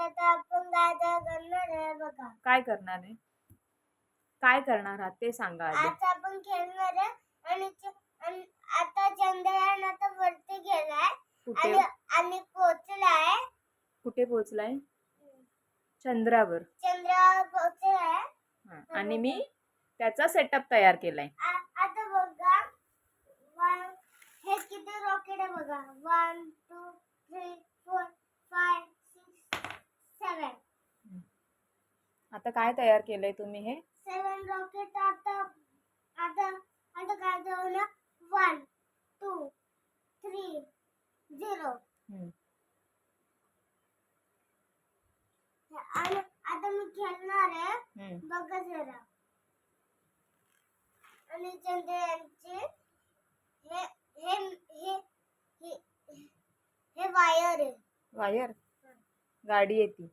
आता आपण काय करणार आहे बघा. काय करणार आहे? काय करणार आहात ते सांगा आधी. आता आपण खेळणार आहे आणि आता चंद्रयान आता वरती गेलाय कुठे आणि पोहोचलाय. कुठे पोहोचलाय? चंद्रावर. चंद्रावर पोहोचलाय. आणि मी त्याचा सेटअप तयार केलाय. आता बघा हे किती रॉकेट आहे बघा. 1 2 3 4 5 6 7. आता काय तयार केलंय तुम्ही हे? 7 रॉकेट. आता आता आता काय झालं? 1 2 3 0. आणि आता मी खेळणार आहे बघा जरा. आणि चंद्रयानचे हे हे हे हे हे वायर आहे. वायर? गाडी आहे ती.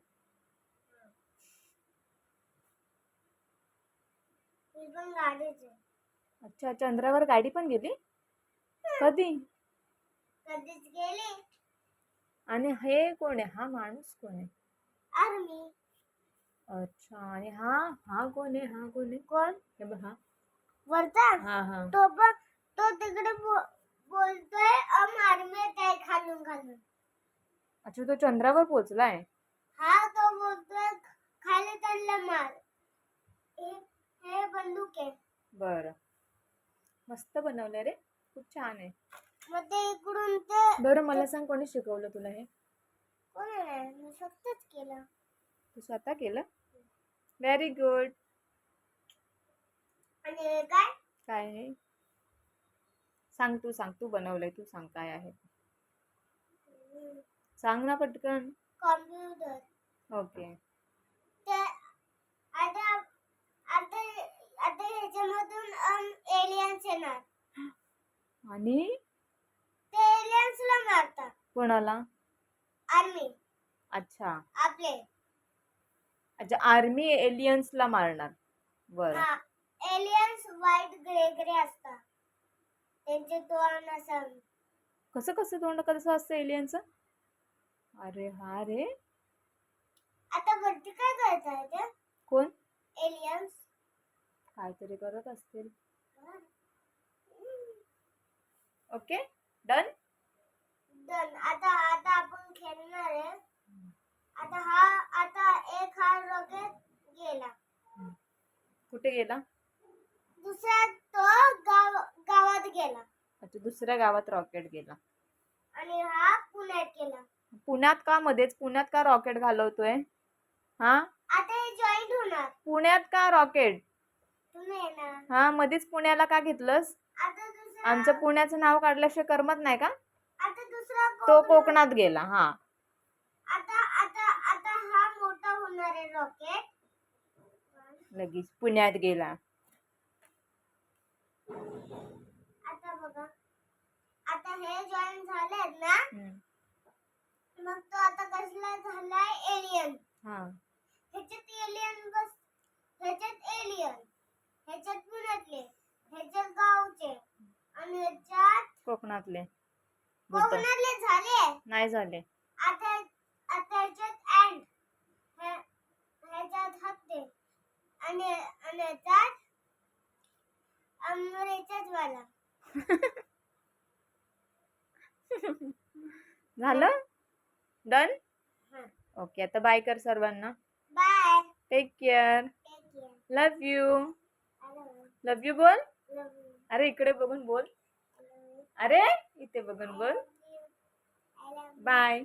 ही पण गाडीच आहे. अच्छा, चंद्रावर गाडी पण गेली? कधी? कधीच गेली. आणि हे कोण आहे? हा माणूस कोण आहे? आर्मी. अच्छा, आणि हा हा कोण आहे? हा कोण आहे? कोण? हे बघ, हा वरचा. हा तो तिकडे बोलतोय आर्मी काय खालून खालून. अच्छा, तो चंद्रावर पोहोचलाय. हा तो बोलतोय खाली चालला मार. हे बंदूक आहे. बर, मस्त बनवलंय रे, खूप छान आहे. मग ते इकडून ते. बरं, मला सांग, कोणी शिकवलं तुला हे? कोण आहे? मी स्वतःच केलं. तू स्वतः केलं? Very good. आणि काय काय आहे? सांग, तू बनवलंय, तू सांग काय आहे. सांग ना पटकन. कॉम्प्युटर. ओके. ते आता आता आता ह्याच्यामधून एलियन्स येणार. आणि ते एलियन्सला मारतात. कोणाला? आर्मी. अच्छा आपले. अच्छा, आर्मी एलियन्सला मारणार. बरं. हा, एलियन्स व्हाईट ग्रे असतात. त्यांचे तोंड असं. कसं तोंड कसं असतं एलियनचं? अरे हा रे. आता वरती काय करताय ते? कोण? एलियन्स. काहीतरी करत असतील. Okay, done. आता आपण खेळणार आहे. आता एक हा रॉकेट गेला. कुठे गेला? दुसरा तो गावात गेला. अच्छा, दुसऱ्या गावात रॉकेट गेला. आणि हा पुण्यात गेला. पुण्यात का? मध्येच पुण्यात का रॉकेट घालवतोय? हा, आता हे जॉईंट होणार. पुण्यात का रॉकेट? तुम्ही येणार. हा, मध्येच पुण्याला का घेतलंस? आता दुसरा. आमचं पुण्याचं नाव काढल्याशिवाय करमत नाही का? आता दुसरा तो कोकणात गेला. हा, आता आता आता हा मोठा होणार आहे रॉकेट. लगेच पुण्यात गेला. आता बघा, आता हे जॉईन झालेत ना. मग तो आता कसला झालाय? एलियन. ह्याच्यात एलियन ह्याच्यात पुण्यातले, ह्याच्यात गावचे आणि ह्याच्यात कोकणातले झाले. नाही झाले. आता ह्याच्यात एंड, ह्याच्यात हत्ती आणि ह्याच्यात वाला. झालं? डन. ओके, आता बाय कर सर्वांना. Bye. Take care. Love you. Love you बोल. अरे इकडे बघून बोल. अरे इथे बघून बोल. बाय.